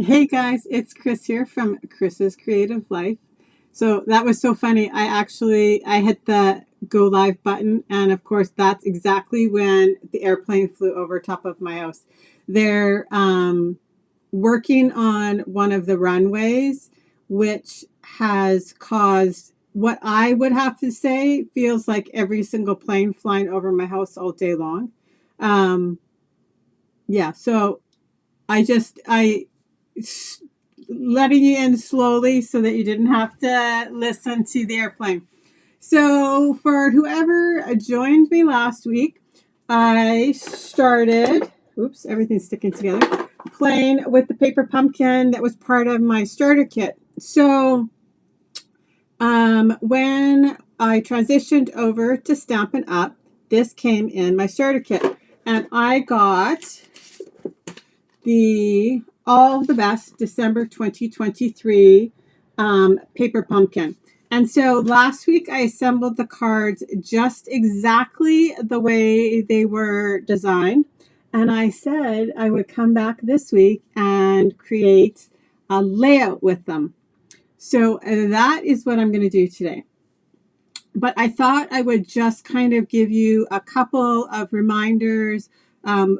Hey guys, it's Chris here from Chris's Creative Life. So that was so funny. I hit the go live button, and of course that's exactly when the airplane flew over top of my house. They're working on one of the runways, which has caused what I would have to say feels like every single plane flying over my house all day long. Um, yeah, so I letting you in slowly so that you didn't have to listen to the airplane. So, for whoever joined me last week, I started, oops, everything's sticking together, playing with the paper pumpkin that was part of my starter kit. So, when I transitioned over to Stampin' Up, this came in my starter kit. And I got the All the Best December 2023 Paper Pumpkin. And so last week I assembled the cards just exactly the way they were designed. And I said I would come back this week and create a layout with them. So that is what I'm going to do today. But I thought I would just kind of give you a couple of reminders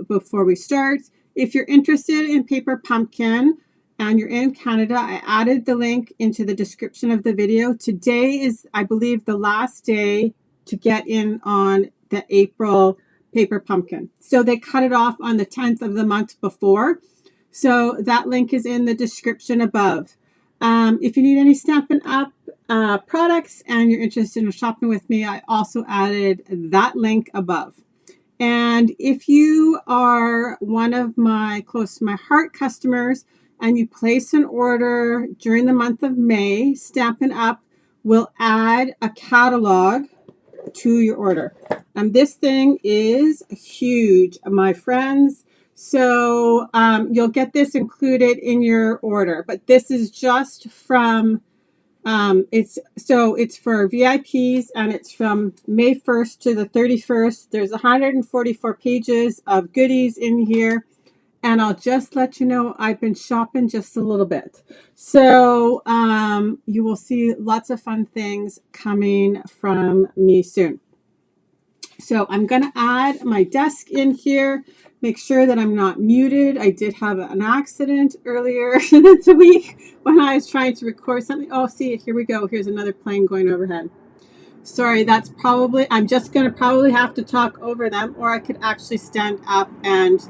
before we start. If you're interested in Paper Pumpkin and you're in Canada, I added the link into the description of the video. Today is, I believe, the last day to get in on the April Paper Pumpkin. So they cut it off on the 10th of the month before. So that link is in the description above. If you need any Stampin' Up products and you're interested in shopping with me, I also added that link above. And if you are one of my close to my heart customers and you place an order during the month of May, Stampin' Up will add a catalog to your order. And this thing is huge, my friends. So you'll get this included in your order, but this is just from it's for VIPs, and it's from May 1st to the 31st. There's 144 pages of goodies in here. And I'll just let you know I've been shopping just a little bit. So you will see lots of fun things coming from me soon. So I'm going to add my desk in here, make sure that I'm not muted. I did have an accident earlier this week when I was trying to record something. Oh, see, here we go. Here's another plane going overhead. Sorry, I'm just going to probably have to talk over them, or I could actually stand up and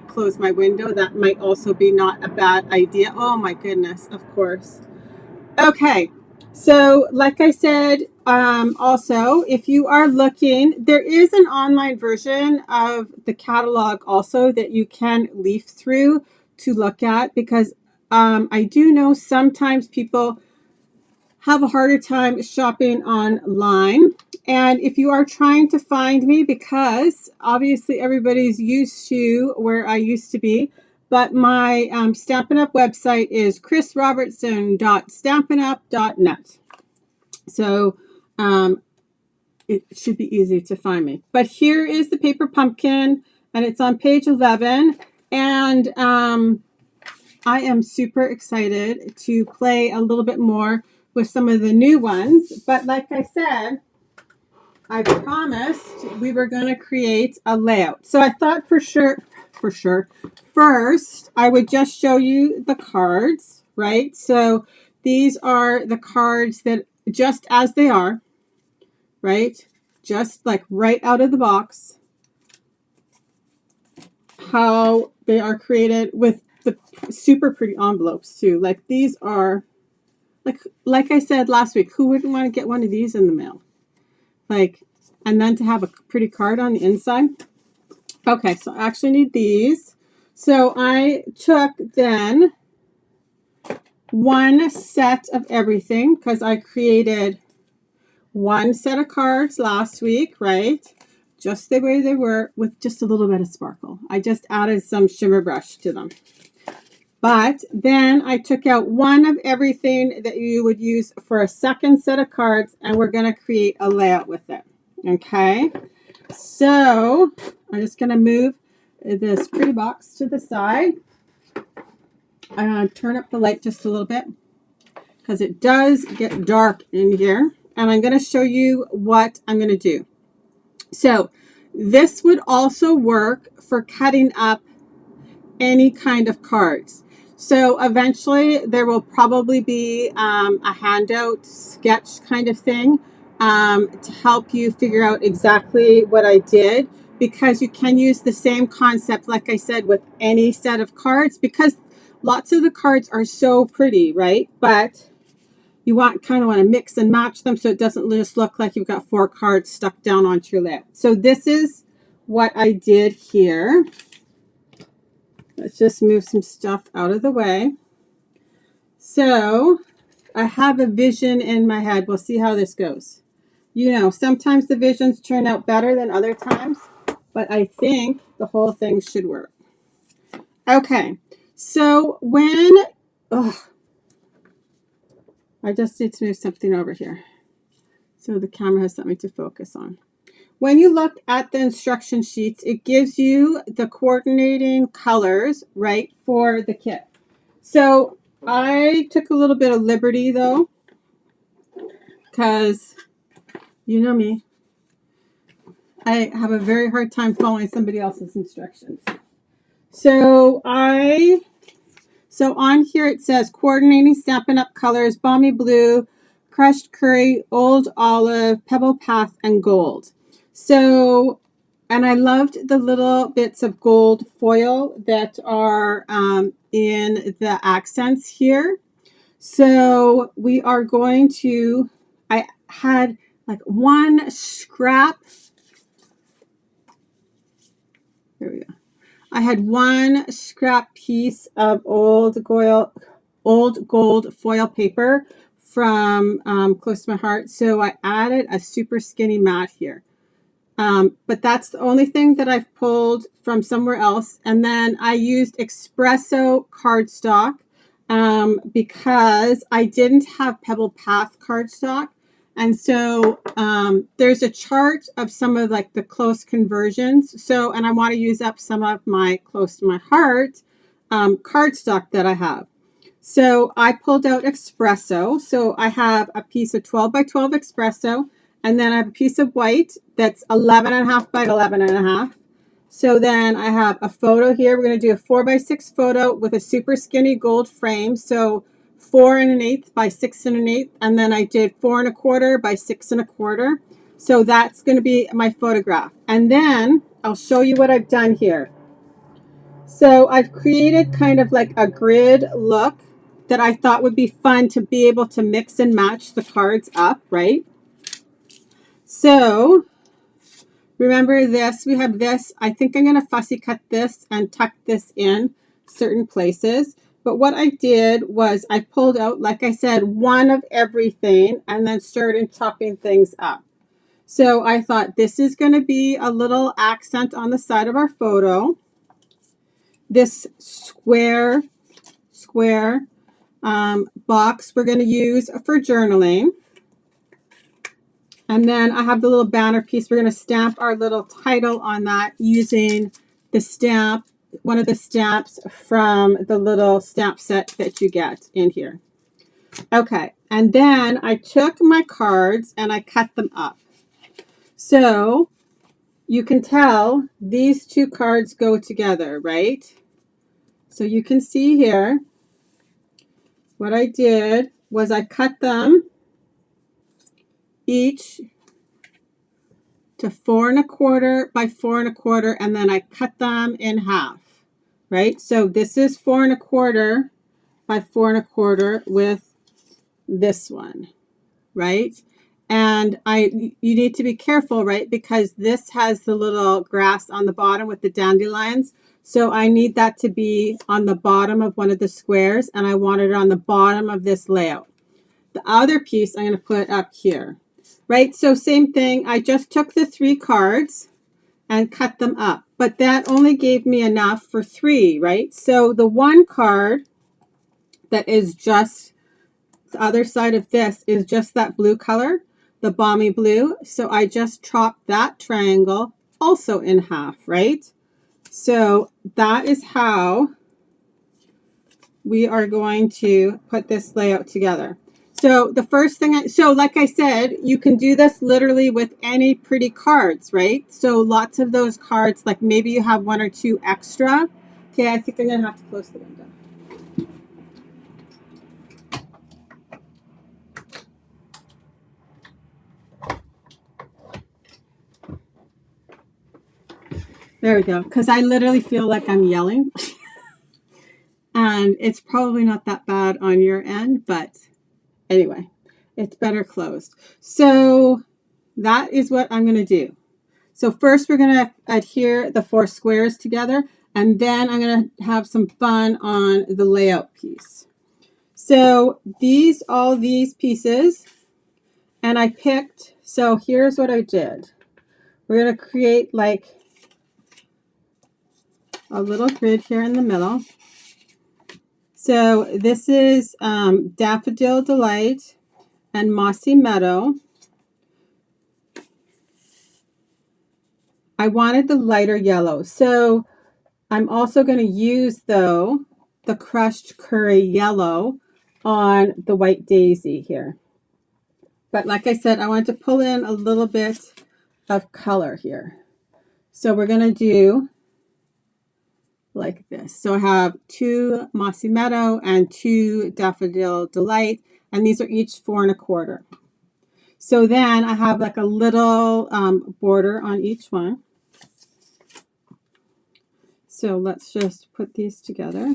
close my window. That might also be not a bad idea. Oh my goodness, of course. Okay, so like I said, also, if you are looking, there is an online version of the catalog also that you can leaf through to look at, because I do know sometimes people have a harder time shopping online. And if you are trying to find me, because obviously everybody's used to where I used to be, but my Stampin' Up website is chrisrobertson.stampinup.net. So it should be easy to find me. But here is the Paper Pumpkin, and it's on page 11. And I am super excited to play a little bit more with some of the new ones. But like I said, I promised we were going to create a layout. So I thought for sure, first I would just show you the cards, right? So these are the cards that just as they are, right? Just like right out of the box, how they are created with the super pretty envelopes too. Like these are, like I said last week, who wouldn't want to get one of these in the mail? Like, and then to have a pretty card on the inside. Okay, so I actually need these. So I took then one set of everything, because I created one set of cards last week, right? Just the way they were, with just a little bit of sparkle. I just added some shimmer brush to them. But then I took out one of everything that you would use for a second set of cards, and we're going to create a layout with it. Okay, so I'm just going to move this pretty box to the side. I'm going to turn up the light just a little bit because it does get dark in here. And I'm going to show you what I'm going to do. So this would also work for cutting up any kind of cards. So eventually there will probably be a handout sketch kind of thing to help you figure out exactly what I did, because you can use the same concept, like I said, with any set of cards, because lots of the cards are so pretty, right? But you kind of want to mix and match them so it doesn't just look like you've got 4 cards stuck down onto your layout. So this is what I did here. Let's just move some stuff out of the way. So I have a vision in my head. We'll see how this goes. You know, sometimes the visions turn out better than other times, but I think the whole thing should work. Okay, so I just need to move something over here so the camera has something to focus on. When you look at the instruction sheets, it gives you the coordinating colors, right, for the kit. So I took a little bit of liberty, though, because you know me. I have a very hard time following somebody else's instructions. So on here it says coordinating Stampin' Up colors, balmy blue, crushed curry, old olive, pebble path, and gold. So, and I loved the little bits of gold foil that are in the accents here. So we are going to, I had like one scrap. There we go. I had one scrap piece of old gold foil paper from close to my heart. So I added a super skinny mat here. But that's the only thing that I've pulled from somewhere else. And then I used espresso cardstock because I didn't have Pebble Path cardstock. And so there's a chart of some of like the close conversions. So, and I want to use up some of my close to my heart cardstock that I have. So I pulled out espresso. So I have a piece of 12 by 12 espresso. And then I have a piece of white that's 11.5 by 11.5. So then I have a photo here. We're going to do a 4 by 6 photo with a super skinny gold frame. So 4 1/8 by 6 1/8. And then I did 4 1/4 by 6 1/4. So that's going to be my photograph. And then I'll show you what I've done here. So I've created kind of like a grid look that I thought would be fun to be able to mix and match the cards up, right? So remember this, we have this. I think I'm going to fussy cut this and tuck this in certain places. But what I did was I pulled out, like I said, one of everything and then started chopping things up. So I thought this is going to be a little accent on the side of our photo. This square box we're going to use for journaling. And then I have the little banner piece. We're going to stamp our little title on that using the stamp, one of the stamps from the little stamp set that you get in here. Okay, and then I took my cards and I cut them up. So you can tell these two cards go together, right? So you can see here, what I did was I cut them each to 4 1/4 by 4 1/4, and then I cut them in half, right? So this is 4 1/4 by 4 1/4 with this one, right? And you need to be careful, right? Because this has the little grass on the bottom with the dandelions. So I need that to be on the bottom of one of the squares, and I want it on the bottom of this layout. The other piece I'm going to put up here. Right, so same thing. I just took the 3 cards and cut them up, but that only gave me enough for 3, right? So the one card that is just the other side of this is just that blue color, the balmy blue. So I just chopped that triangle also in half, right? So that is how we are going to put this layout together. So the first thing, like I said, you can do this literally with any pretty cards, right? So lots of those cards, like maybe you have one or two extra. Okay, I think I'm gonna have to close the window. There we go, because I literally feel like I'm yelling. And it's probably not that bad on your end, but anyway, it's better closed. So that is what I'm going to do. So first we're going to adhere the 4 squares together, and then I'm going to have some fun on the layout piece. So all these pieces, and I picked, so here's what I did. We're going to create like a little grid here in the middle. So this is Daffodil Delight and Mossy Meadow. I wanted the lighter yellow. So I'm also going to use, though, the crushed curry yellow on the white daisy here. But like I said, I want to pull in a little bit of color here. So we're going to do like this. So I have 2 Mossy Meadow and 2 Daffodil Delight, and these are each 4 1/4. So then I have like a little border on each one. So let's just put these together.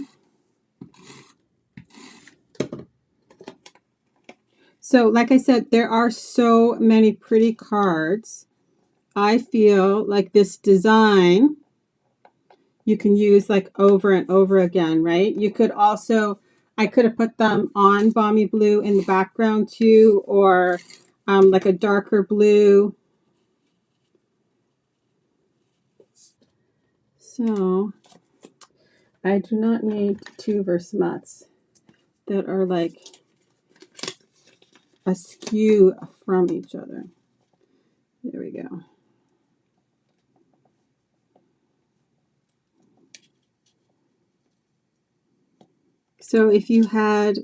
So like I said, there are so many pretty cards. I feel like this design you can use like over and over again, right? You could also, I could have put them on Balmy Blue in the background too, or like a darker blue. So I do not need 2 Versamats that are like askew from each other. There we go. So if you had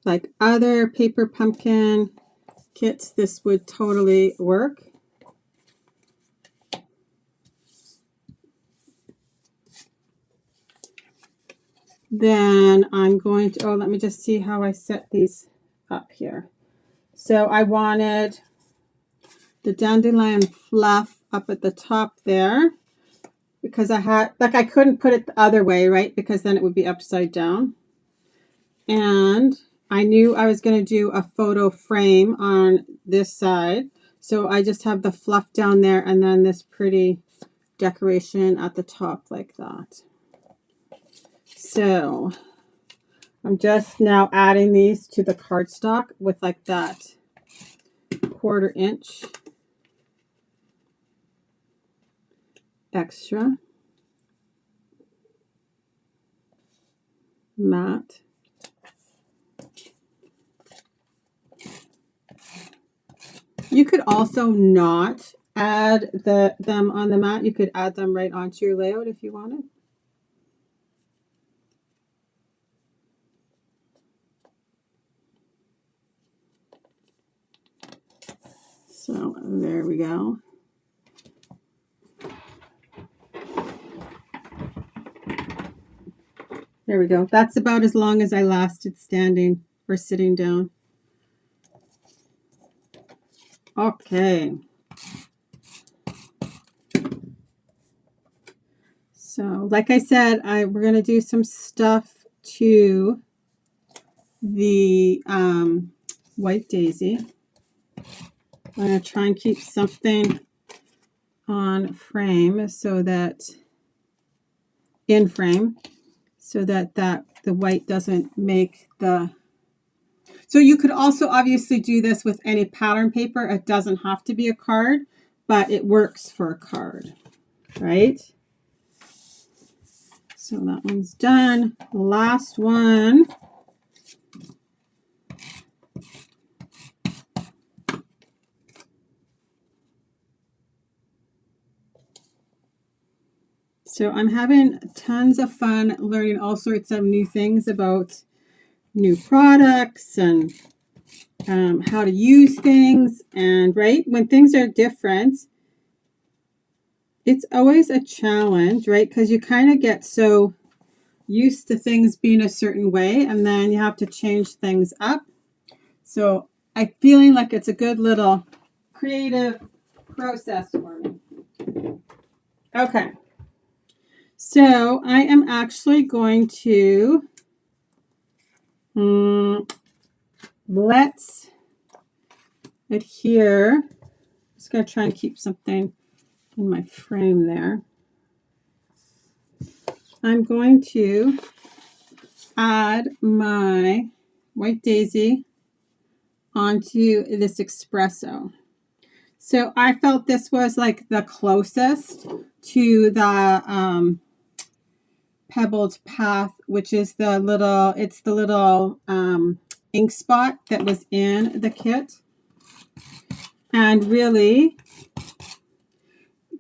like other Paper Pumpkin kits, this would totally work. Then I'm going to, let me just see how I set these up here. So I wanted the dandelion fluff up at the top there because I had, like I couldn't put it the other way, right? Because then it would be upside down. And I knew I was going to do a photo frame on this side. So I just have the fluff down there and then this pretty decoration at the top like that. So I'm just now adding these to the cardstock with like that 1/4 inch extra mat. You could also not add them on the mat. You could add them right onto your layout if you wanted. So there we go. There we go. That's about as long as I lasted standing or sitting down. Okay. So like I said, we're going to do some stuff to the white daisy. I'm going to try and keep something on frame so that in frame so that the white doesn't make the. So you could also obviously do this with any pattern paper. It doesn't have to be a card, but it works for a card, right? So that one's done. Last one. So I'm having tons of fun learning all sorts of new things about new products and how to use things. And right, when things are different, it's always a challenge, right? Because you kind of get so used to things being a certain way, and then you have to change things up. So I'm feeling like it's a good little creative process for me. Okay. So I am actually going to let's adhere. I'm just going to try and keep something in my frame there. I'm going to add my white daisy onto this espresso. So I felt this was like the closest to the pebbled path, which is the little, it's the little ink spot that was in the kit. And really,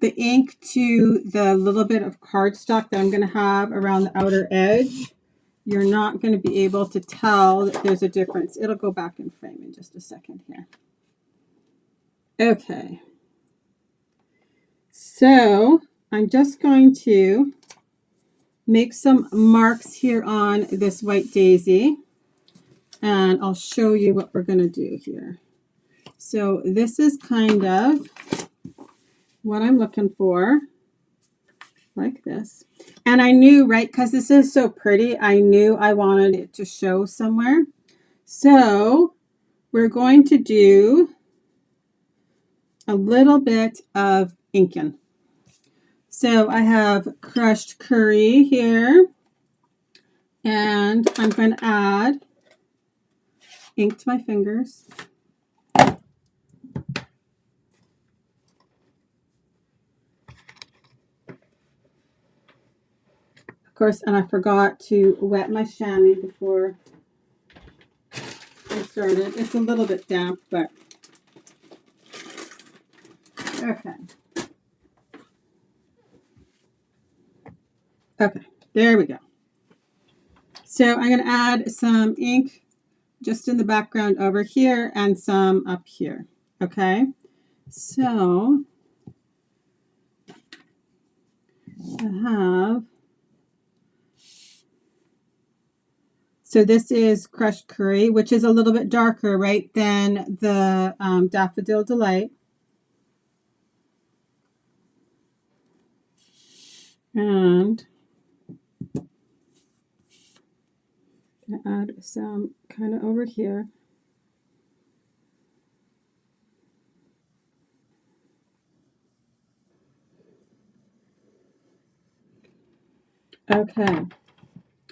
the ink to the little bit of cardstock that I'm going to have around the outer edge, you're not going to be able to tell that there's a difference. It'll go back in frame in just a second here. Okay. So I'm just going to make some marks here on this white daisy, and I'll show you what we're going to do here. So this is kind of what I'm looking for, like this. And I knew, right, because this is so pretty, I knew I wanted it to show somewhere. So we're going to do a little bit of inking. So I have crushed curry here, and I'm going to add ink to my fingers. Of course, and I forgot to wet my chamois before I started. It's a little bit damp, but okay. Okay, there we go. So I'm going to add some ink just in the background over here and some up here. Okay, so I have, so this is crushed curry, which is a little bit darker, right, than the Daffodil Delight. And I'm going to add some kind of over here. Okay,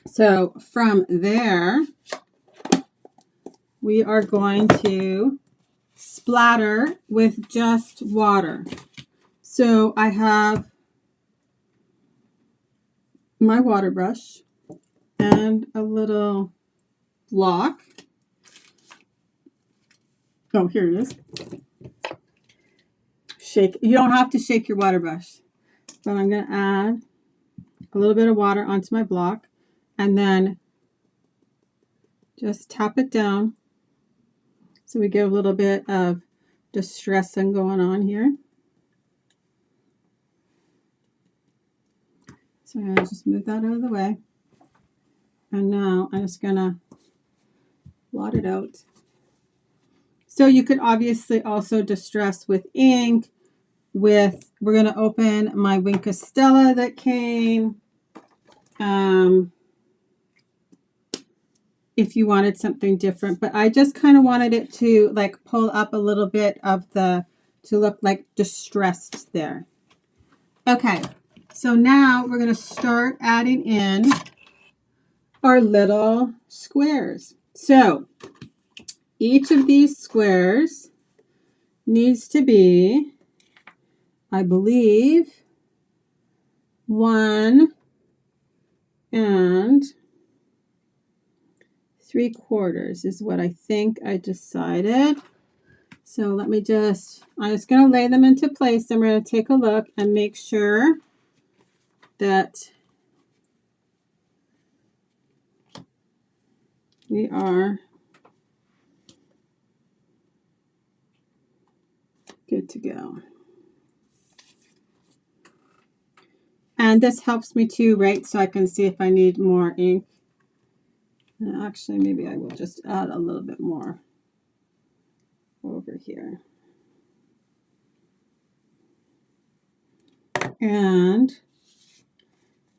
so from there, we are going to splatter with just water. So I have my water brush and a little block. Oh, here it is. Shake. You don't have to shake your water brush, but I'm going to add a little bit of water onto my block and then just tap it down so we get a little bit of distressing going on here. So I'm going to just move that out of the way. And now I'm just going to blot it out. So you could obviously also distress with ink. We're going to open my Wink Stella that came. If you wanted something different, but I just kind of wanted it to like pull up a little bit of to look like distressed there. Okay, so now we're going to start adding in our little squares. So each of these squares needs to be, I believe, 1 3/4 is what I think I decided. So let me I'm just going to lay them into place. And we're going to take a look and make sure that we are good to go. And this helps me too, right? So I can see if I need more ink. And actually, maybe I will just add a little bit more over here. And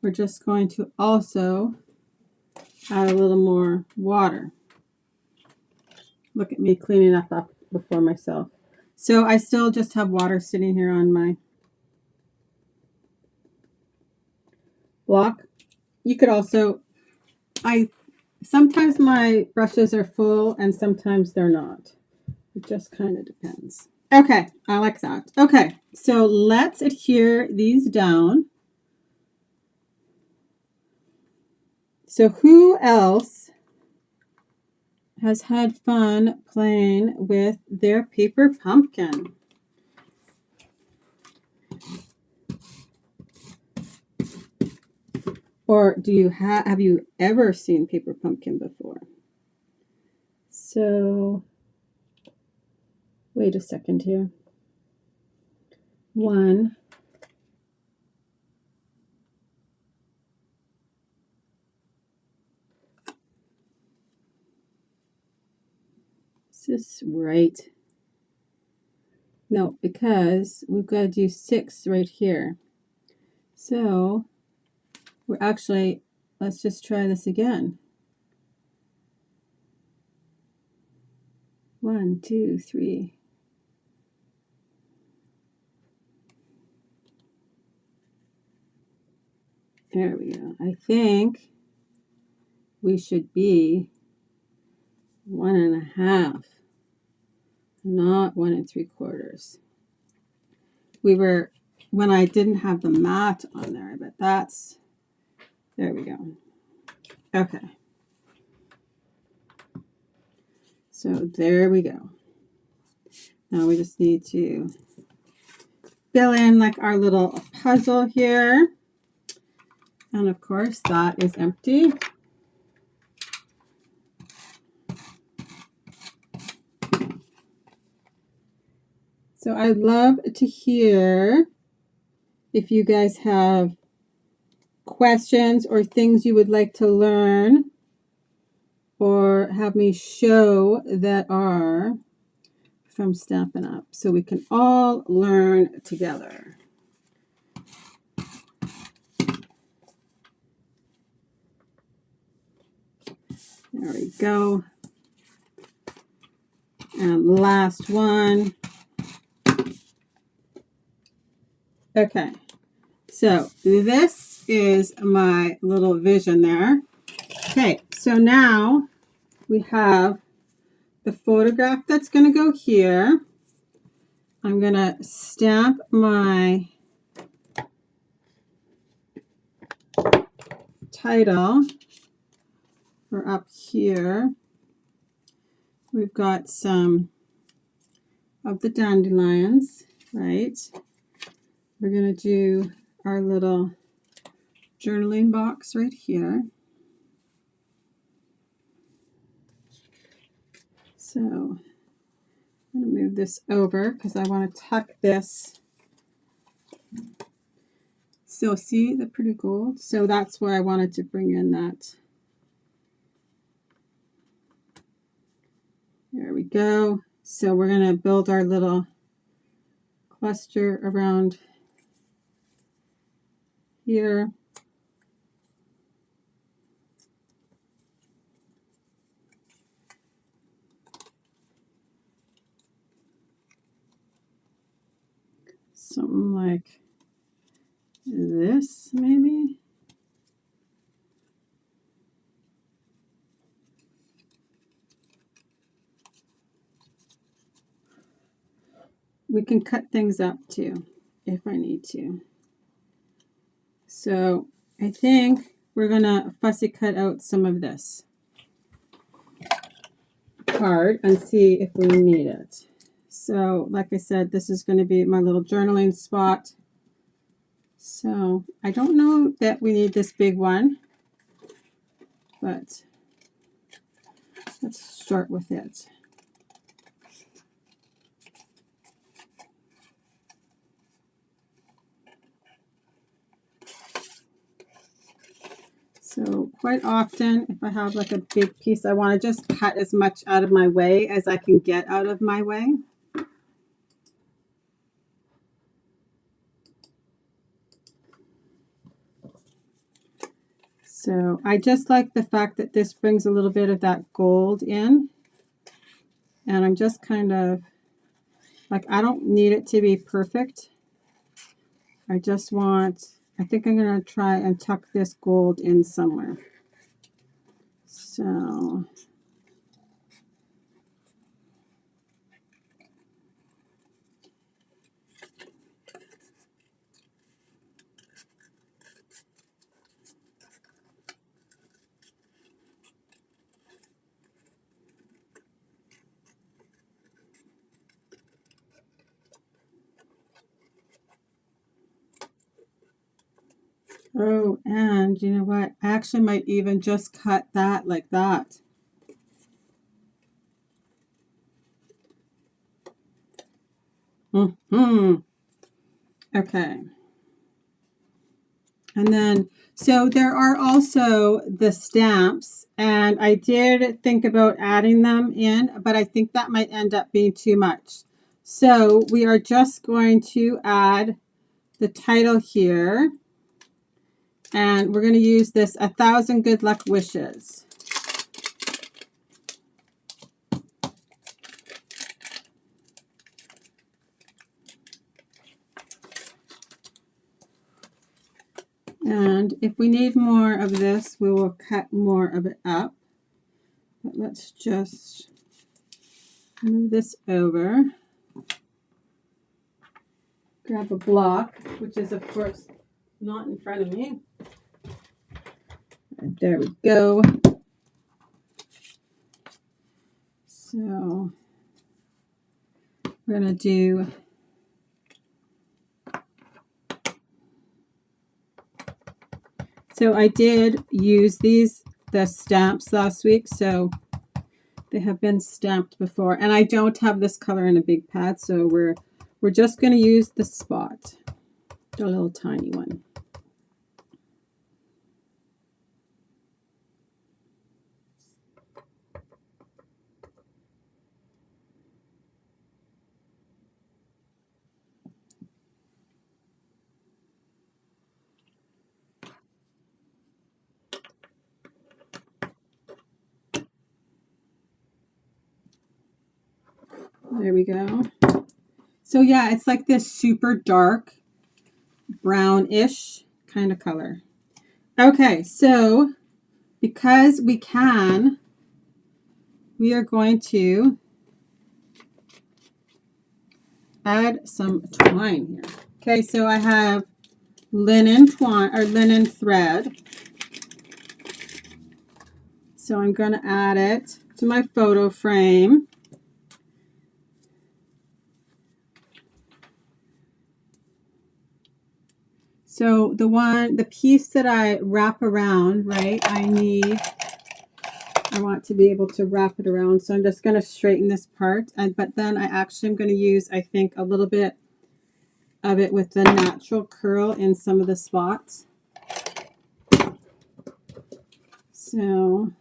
we're just going to also add a little more water. Look at me cleaning up before myself. So I still just have water sitting here on my block. You could also, sometimes my brushes are full and sometimes they're not. It just kind of depends. Okay, I like that. Okay, so let's adhere these down. So who else has had fun playing with their paper pumpkin? Or do you have you ever seen Paper Pumpkin before? So, wait a second here. 1. Is this right? No, because we've got to do 6 right here. So, we're actually, let's just try this again. 1, 2, 3. There we go. I think we should be 1.5, not 1 3/4. We were, when I didn't have the mat on there, but that's, there we go. Okay. So there we go. Now we just need to fill in like our little puzzle here. And of course that is empty. So I'd love to hear if you guys have questions or things you would like to learn or have me show that are from Stampin' Up, so we can all learn together. There we go. And last one. Okay, so this is my little vision there. Okay, so now we have the photograph that's going to go here. I'm going to stamp my title for up here. We've got some of the dandelions, right? We're going to do our little journaling box right here. So I'm going to move this over because I want to tuck this. So see the pretty gold? So that's where I wanted to bring in that. There we go. So we're going to build our little cluster around here. Something like this, maybe. We can cut things up too, if I need to. So I think we're gonna fussy cut out some of this card and see if we need it. So like I said, this is going to be my little journaling spot. So I don't know that we need this big one, but let's start with it. So quite often, if I have like a big piece, I want to just cut as much out of my way as I can get out of my way. So I just like the fact that this brings a little bit of that gold in. And I'm just kind of, like, I don't need it to be perfect. I just want, I think I'm going to try and tuck this gold in somewhere. So oh, and you know what? I actually might even just cut that like that. Okay. And then, so there are also the stamps, and I did think about adding them in, but I think that might end up being too much. So we are just going to add the title here, and we're going to use this 1,000 Good Luck Wishes. And if we need more of this, we will cut more of it up. But let's just move this over. Grab a block, which is, of course, not in front of me. And there we go. So we're going to do so I did use the stamps last week, so they have been stamped before, and I don't have this color in a big pad, so we're just going to use the spot, the little tiny one. There we go. So yeah, it's like this super dark brownish kind of color. Okay, so because we can, we are going to add some twine here. Okay, so I have linen twine or linen thread. So I'm going to add it to my photo frame. So the piece that I wrap around, right, I want to be able to wrap it around. So I'm just going to straighten this part. But then I actually am going to use, I think, a little bit of it with the natural curl in some of the spots. So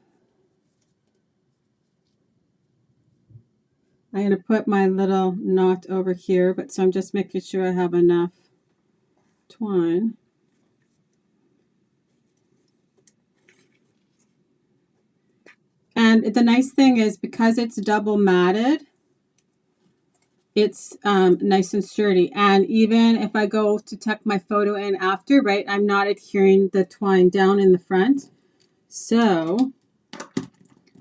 I'm going to put my little knot over here, but so I'm just making sure I have enough twine. And the nice thing is, because it's double matted, it's nice and sturdy. And even if I go to tuck my photo in after, right, I'm not adhering the twine down in the front. So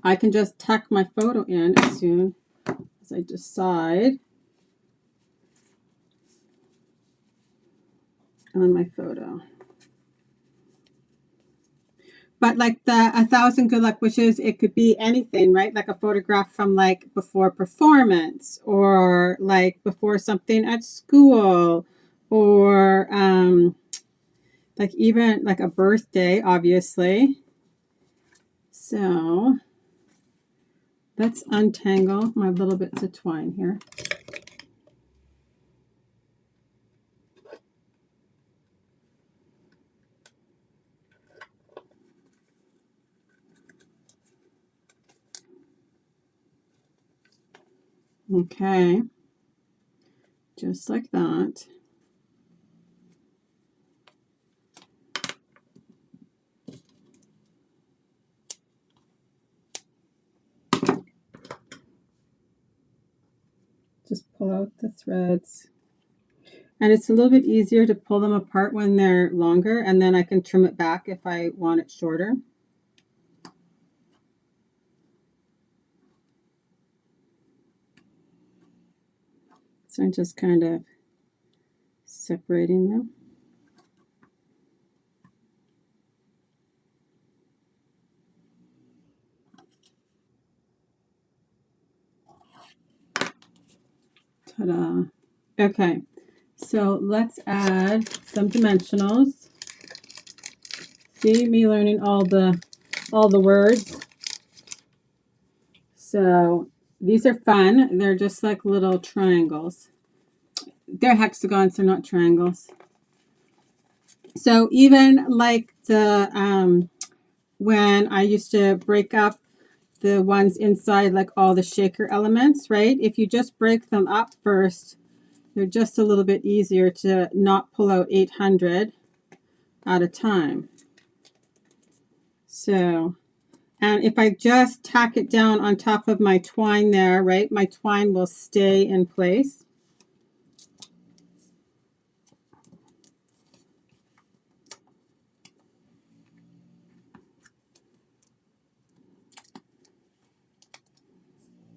I can just tuck my photo in as soon as I decide on my photo. But like the 1,000 Good Luck Wishes, it could be anything, right? Like a photograph from like before performance, or like before something at school, or like even like a birthday, obviously. So let's untangle my little bits of twine here. Okay, just like that. Just pull out the threads. And it's a little bit easier to pull them apart when they're longer, and then I can trim it back if I want it shorter. So I'm just kind of separating them. Ta-da. Okay, so let's add some dimensionals. See me learning all the words. So these are fun. They're just like little triangles. They're hexagons, they're not triangles. So even like the when I used to break up the ones inside, like all the shaker elements, right? If you just break them up first, they're just a little bit easier to not pull out 800 at a time. So, and if I just tack it down on top of my twine there, right, my twine will stay in place.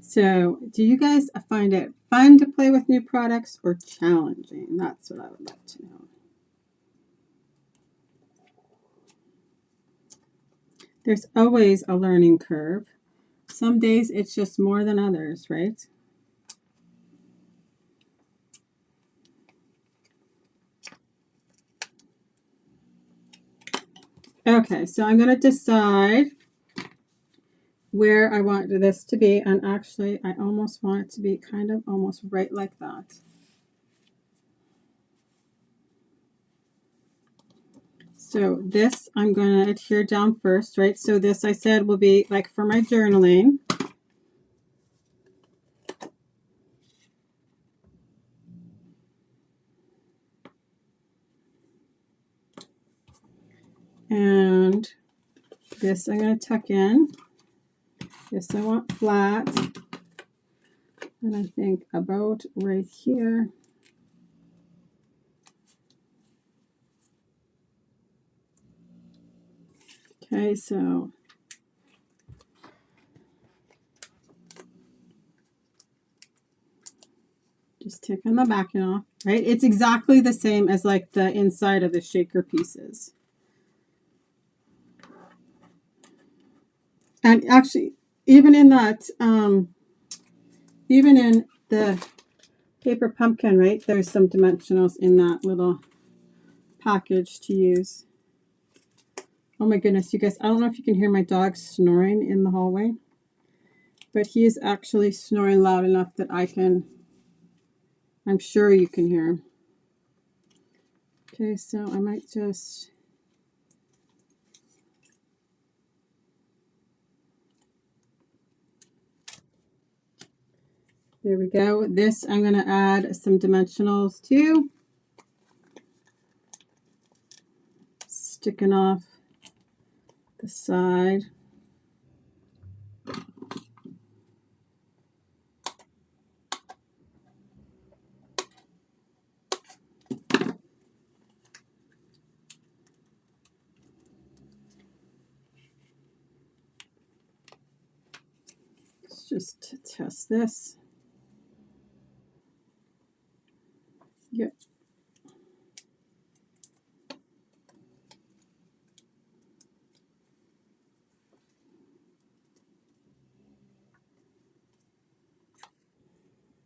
So, do you guys find it fun to play with new products or challenging? That's what I would like to know. There's always a learning curve. Some days it's just more than others, right? Okay, so I'm going to decide where I want this to be, and actually I almost want it to be kind of almost right like that. So this I'm going to adhere down first, right? So this I said will be like for my journaling. And this I'm going to tuck in. This I want flat. And I think about right here. Okay, so just taking the backing off, right? It's exactly the same as like the inside of the shaker pieces. And actually, even in that, even in the Paper Pumpkin, right, there's some dimensionals in that little package to use. Oh my goodness, you guys, I don't know if you can hear my dog snoring in the hallway, but he is actually snoring loud enough that I'm sure you can hear him. Okay, so I might just... There we go. This I'm going to add some dimensionals to. Sticking off the side. Let's just test this. Yep.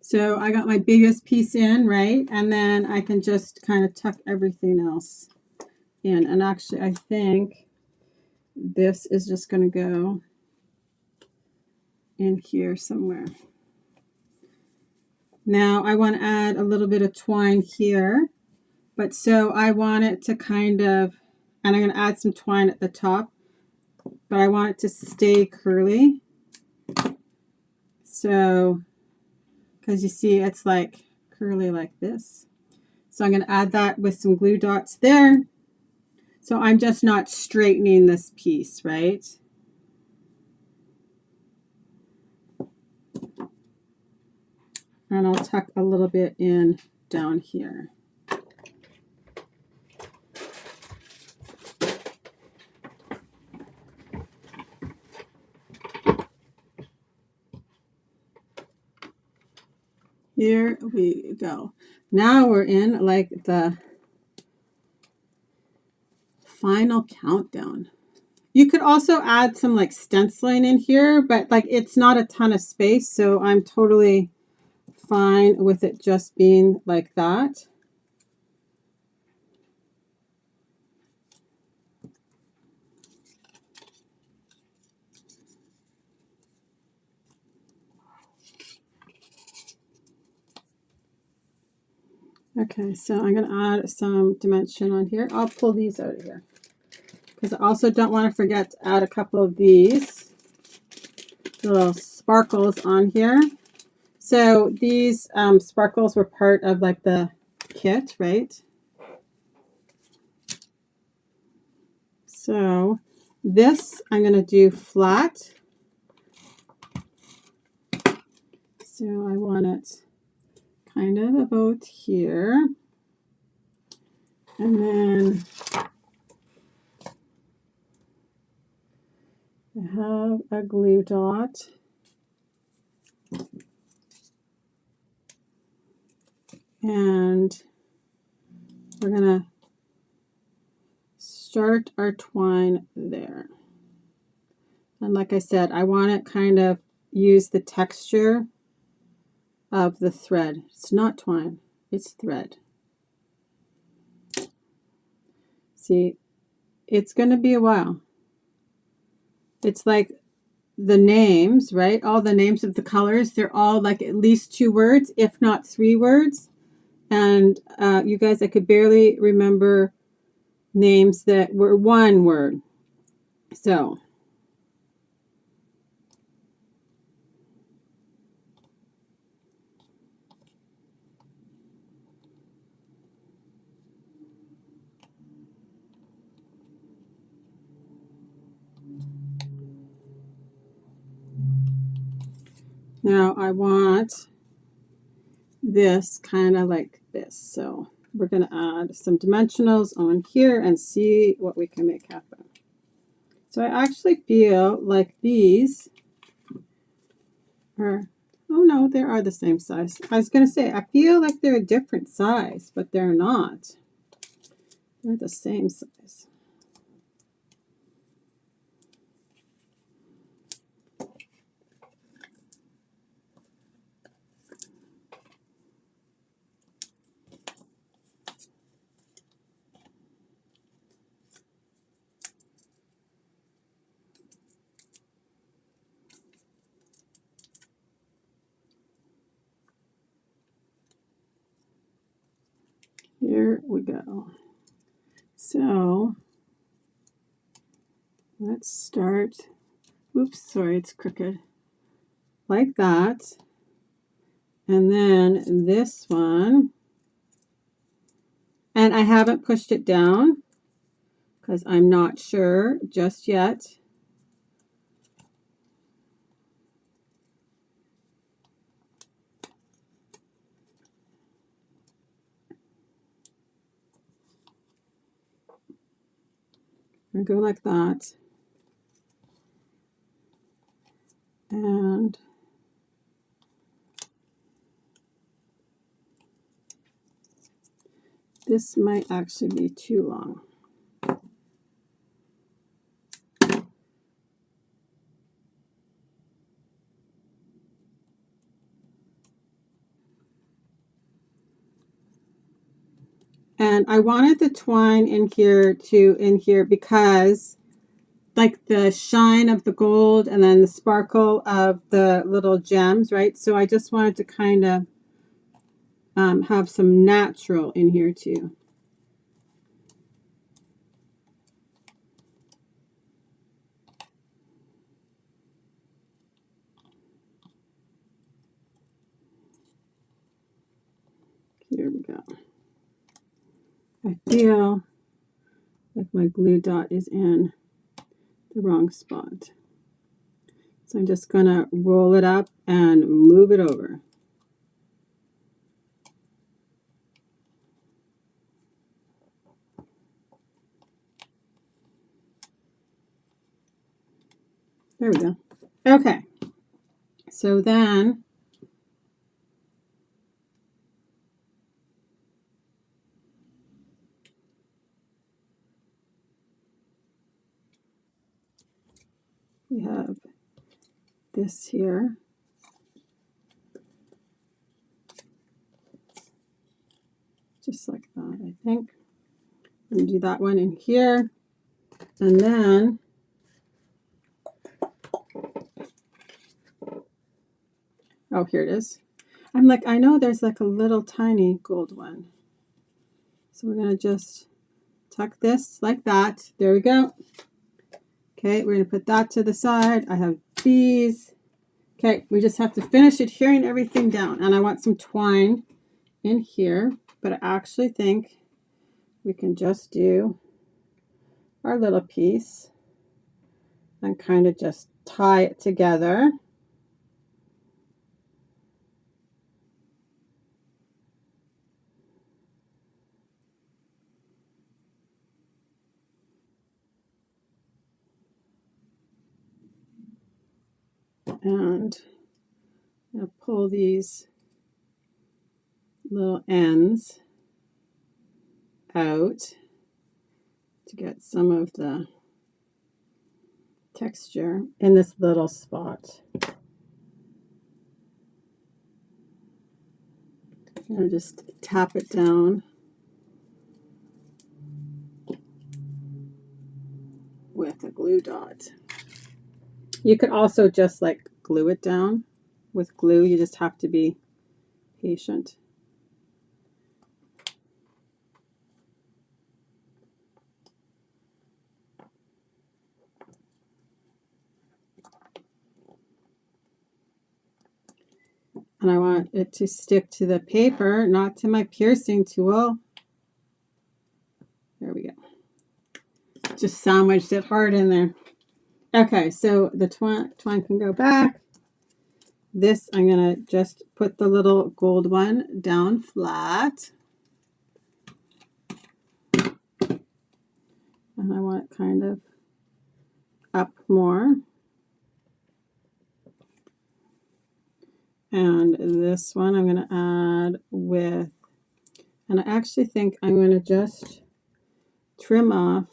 So I got my biggest piece in, right? And then I can just kind of tuck everything else in. And actually, I think this is just going to go in here somewhere. Now I want to add a little bit of twine here, but so I want it to kind of, and I'm going to add some twine at the top, but I want it to stay curly. So, because you see it's like curly like this. So I'm going to add that with some glue dots there. So I'm just not straightening this piece, right? And I'll tuck a little bit in down here. Here we go. Now we're in like the final countdown. You could also add some like stenciling in here, but like it's not a ton of space, so I'm totally fine with it just being like that. Okay, so I'm going to add some dimension on here. I'll pull these out of here because I also don't want to forget to add a couple of these little sparkles on here. So these sparkles were part of like the kit, right? So this I'm going to do flat. So I want it kind of about here. And then I have a glue dot. And we're going to start our twine there. And like I said, I want it kind of use the texture of the thread. It's not twine, it's thread. See, it's going to be a while. It's like the names, right? All the names of the colors, they're all like at least 2 words, if not 3 words. And you guys, I could barely remember names that were 1 word. So now I want this kind of like this. So we're going to add some dimensionals on here and see what we can make happen. So I actually feel like these are, oh no, they are the same size. I was going to say, I feel like they're a different size, but they're not. They're the same size. Here we go. So let's start, oops, sorry, it's crooked, like that. And then this one, and I haven't pushed it down because I'm not sure just yet. And go like that. And this might actually be too long. And And I wanted the twine in here because like the shine of the gold and then the sparkle of the little gems, right? So I just wanted to kind of have some natural in here too. Here we go. I feel like my glue dot is in the wrong spot. So I'm just going to roll it up and move it over. There we go. Okay. So then we have this here. Just like that, I think. I'm going to do that one in here. And then oh, here it is. I'm like, I know there's like a little tiny gold one. So we're going to just tuck this like that. There we go. Okay, we're going to put that to the side. I have these. Okay, we just have to finish adhering everything down. And I want some twine in here, but I actually think we can just do our little piece and kind of just tie it together. And I'm going to pull these little ends out to get some of the texture in this little spot. And just tap it down with a glue dot. You could also just like glue it down with glue. You just have to be patient. And I want it to stick to the paper, not to my piercing tool. There we go. Just sandwiched it hard in there. Okay, so the twine can go back. This, I'm going to just put the little gold one down flat. And I want it kind of up more. And this one I'm going to add with, and I actually think I'm going to just trim off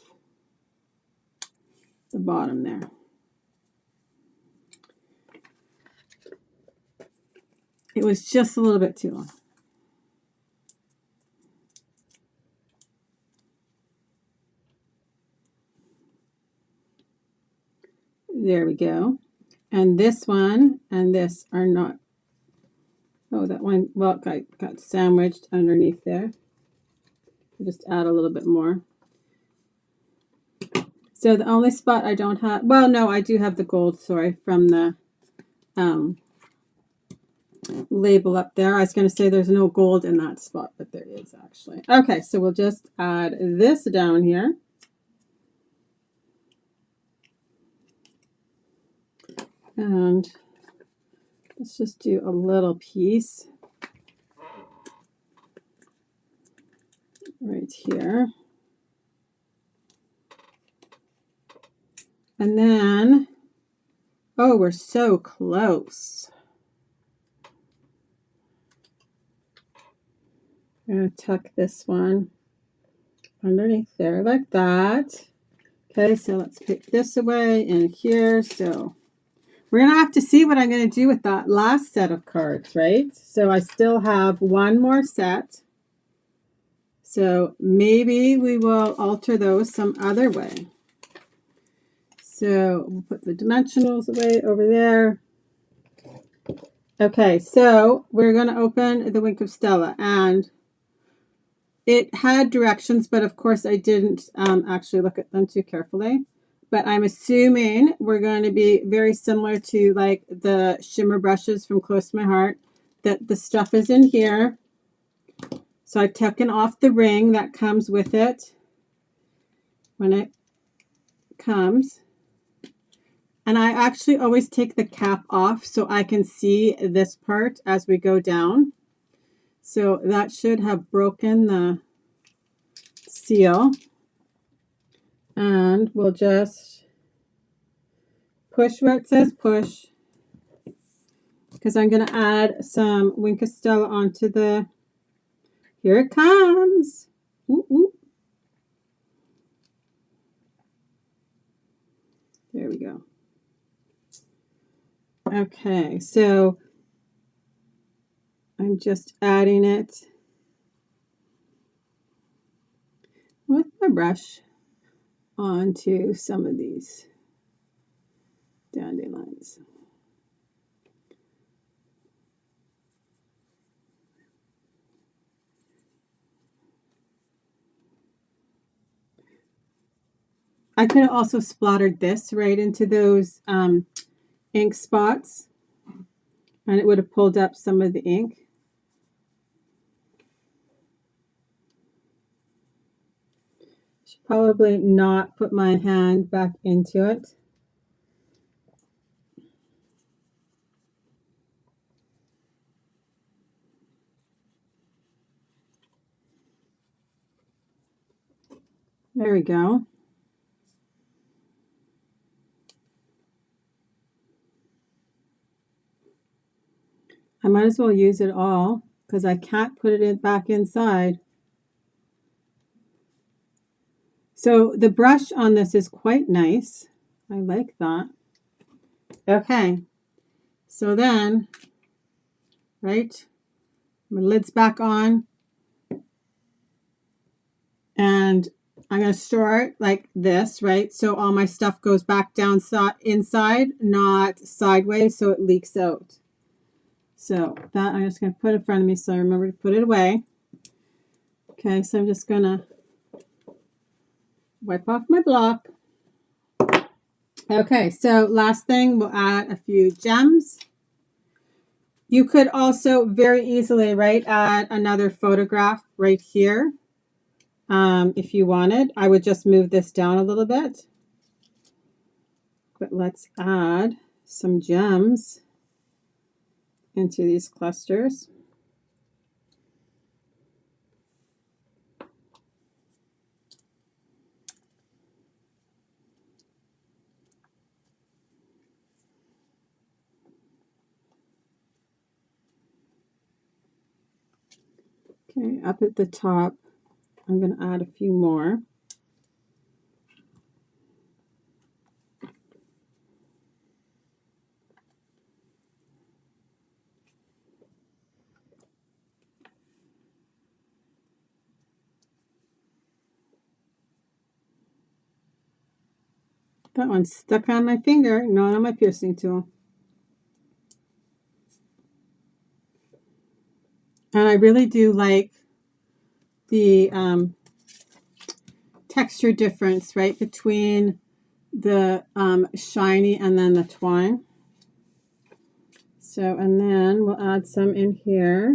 the bottom there. It was just a little bit too long. There we go. And this one and this are not, oh, that one, well, got sandwiched underneath there. I'll just add a little bit more. So the only spot I don't have, well, no, I do have the gold, sorry, from the label up there. I was going to say there's no gold in that spot, but there is actually. Okay, so we'll just add this down here. And let's just do a little piece right here. And then, oh, we're so close. I'm going to tuck this one underneath there like that. Okay, so let's pick this away in here. So we're going to have to see what I'm going to do with that last set of cards, right? So I still have one more set. So maybe we will alter those some other way. So we'll put the dimensionals away over there. Okay, so we're going to open the Wink of Stella, and it had directions, but of course I didn't actually look at them too carefully. But I'm assuming we're going to be very similar to like the shimmer brushes from Close to My Heart, that the stuff is in here. So I've taken off the ring that comes with it when it comes. And I actually always take the cap off so I can see this part as we go down. So that should have broken the seal. And we'll just push where it says push, because I'm going to add some Wink of Stella onto the, here it comes. Ooh, ooh. There we go. Okay, so I'm just adding it with my brush onto some of these dandelions. I could have also splattered this right into those ink spots, and it would have pulled up some of the ink. Should probably not put my hand back into it. There we go. I might as well use it all because I can't put it back inside. So the brush on this is quite nice. I like that. Okay, so then, right, my lid's back on, and I'm going to store it like this, right? So all my stuff goes back down inside, not sideways, so it leaks out. So that I'm just going to put in front of me so I remember to put it away. Okay, so I'm just going to wipe off my block. Okay, so last thing, we'll add a few gems. You could also very easily, right, add another photograph right here if you wanted. I would just move this down a little bit. But let's add some gems into these clusters. Okay, up at the top, I'm going to add a few more. That one's stuck on my finger, not on my piercing tool. And I really do like the texture difference, right, between the shiny and then the twine. So, and then we'll add some in here.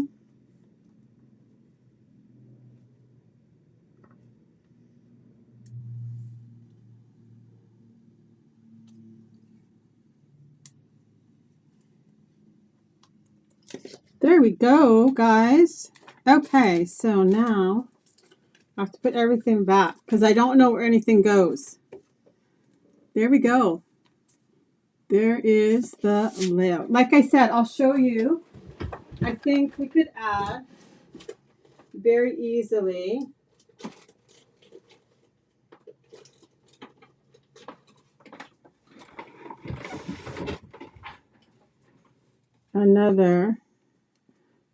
There we go, guys. Okay, so now I have to put everything back because I don't know where anything goes. There we go. There is the layout. Like I said, I'll show you. I think we could add very easily another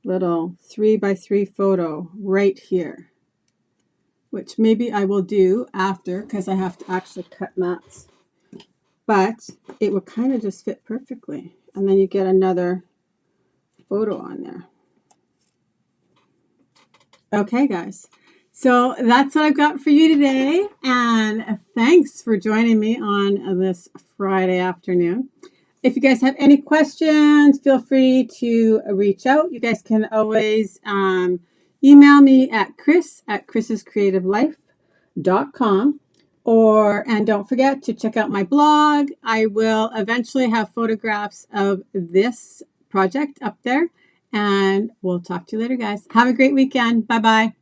little 3x3 photo right here. which maybe I will do after because I have to actually cut mats. But it would kind of just fit perfectly. And then you get another photo on there. Okay, guys. So that's what I've got for you today. And thanks for joining me on this Friday afternoon. If you guys have any questions, feel free to reach out. You guys can always email me at chris@chrisscreativelife.com. And don't forget to check out my blog. I will eventually have photographs of this project up there. And we'll talk to you later, guys. Have a great weekend. Bye-bye.